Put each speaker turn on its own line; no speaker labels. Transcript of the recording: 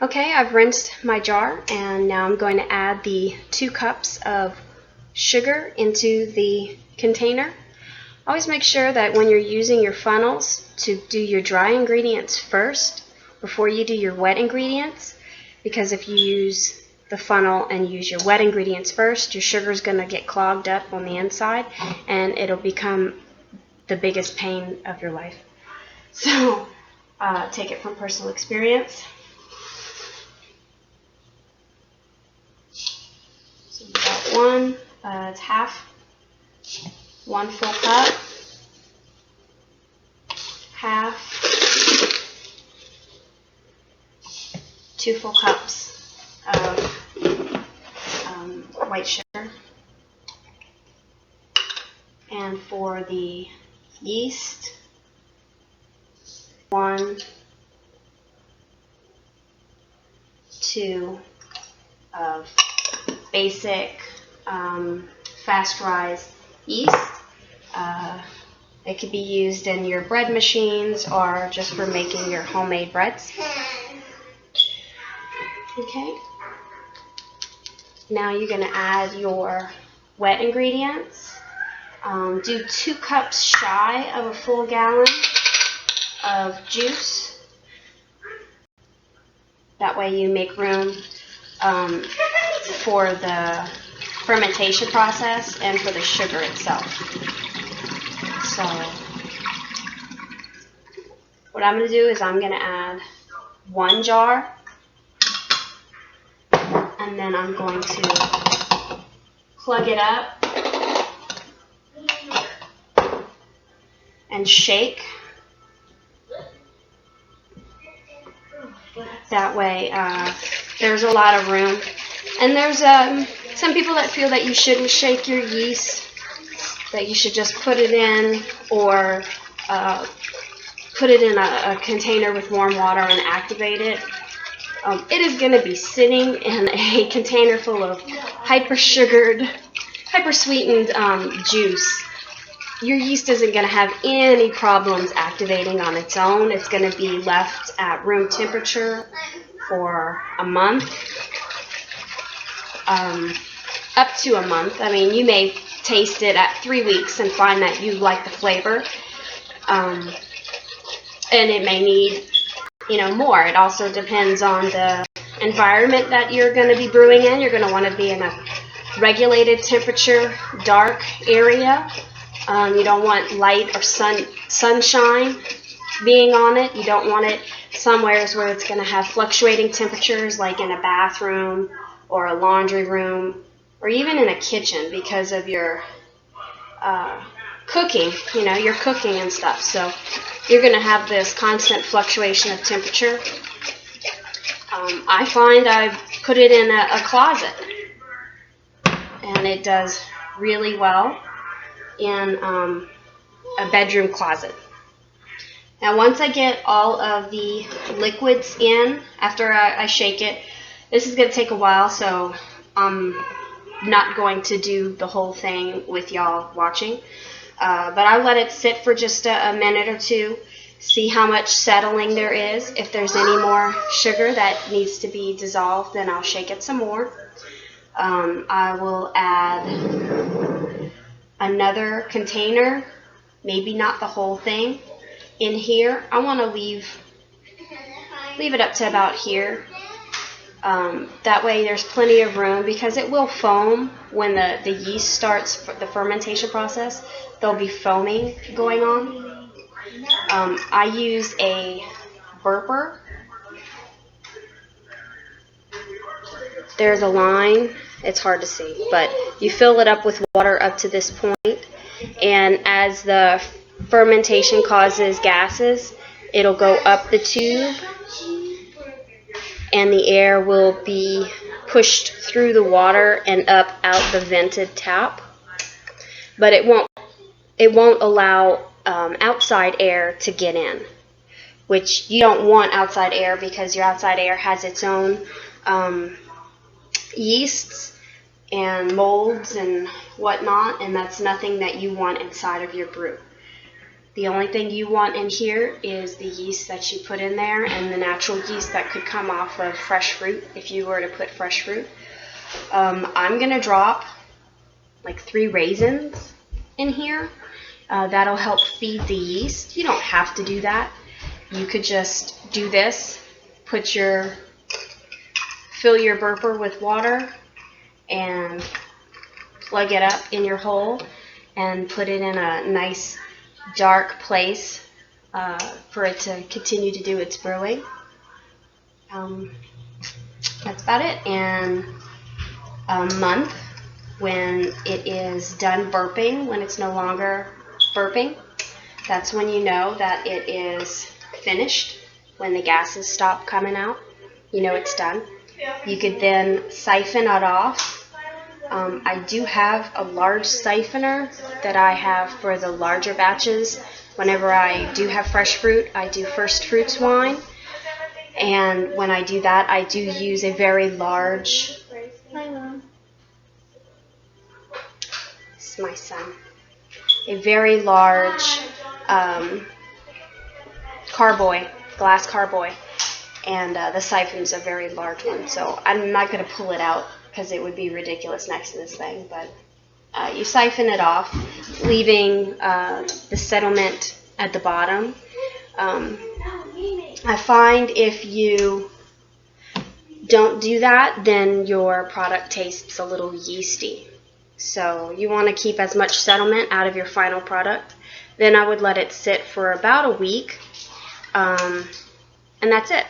Okay, I've rinsed my jar, and now I'm going to add the 2 cups of sugar into the container. Always make sure that when you're using your funnels to do your dry ingredients first before you do your wet ingredients, because if you use the funnel and use your wet ingredients first, your sugar is going to get clogged up on the inside and it'll become the biggest pain of your life. So take it from personal experience. So about one, it's half, 1 full cup, half, 2 full cups of white sugar. And for the yeast, 1, 2 of basic fast rise yeast. It could be used in your bread machines or just for making your homemade breads. Okay. Now you're going to add your wet ingredients. Do 2 cups shy of a full gallon of juice. That way you make room for the fermentation process and for the sugar itself. So what I'm going to do is I'm going to add 1 jar, and then I'm going to plug it up and shake. That way there's a lot of room. And there's some people that feel that you shouldn't shake your yeast, that you should just put it in or put it in a container with warm water and activate it. It is going to be sitting in a container full of hyper-sweetened juice. Your yeast isn't going to have any problems activating on its own. It's going to be left at room temperature for a month, up to a month. I mean, you may taste it at 3 weeks and find that you like the flavor, and it may need more. It also depends on the environment that you're going to be brewing in. You're going to want to be in a regulated temperature, dark area. You don't want light or sunshine being on it. You don't want it somewhere where it's going to have fluctuating temperatures, like in a bathroom or a laundry room or even in a kitchen, because of your cooking, your cooking and stuff. So you're going to have this constant fluctuation of temperature. I find I put it in a closet, and it does really well in a bedroom closet. Now once I get all of the liquids in, after I shake it, this is going to take a while, so I'm not going to do the whole thing with y'all watching. But I let it sit for just a minute or two, see how much settling there is. If there's any more sugar that needs to be dissolved, then I'll shake it some more. I will add another container, maybe not the whole thing, in here. I want to leave it up to about here. That way there's plenty of room, because it will foam when the yeast starts the fermentation process. There'll be foaming going on. I use a burper. There's a line. It's hard to see, but you fill it up with water up to this point, and as the fermentation causes gases, it'll go up the tube, and the air will be pushed through the water and up out the vented tap. But it won't allow outside air to get in, which you don't want outside air, because your outside air has its own yeasts and molds and whatnot, and that's nothing that you want inside of your brew. The only thing you want in here is the yeast that you put in there and the natural yeast that could come off of fresh fruit if you were to put fresh fruit. I'm going to drop like 3 raisins in here. That'll help feed the yeast. You don't have to do that. You could just do this, fill your burper with water and plug it up in your hole and put it in a nice dark place for it to continue to do its brewing. That's about it. And a month, when it is done burping, when it's no longer burping, that's when you know that it is finished. When the gases stop coming out, you know it's done. You could then siphon it off. I do have a large siphoner that I have for the larger batches. Whenever I do have fresh fruit, I do first fruits wine. And when I do that, I do use a very large... Hi, Mom. This is my son. A very large carboy, glass carboy. And the siphon's a very large one. So I'm not going to pull it out because it would be ridiculous next to this thing. But you siphon it off, leaving the settlement at the bottom. I find if you don't do that, then your product tastes a little yeasty. So you want to keep as much settlement out of your final product. Then I would let it sit for about a week, and that's it.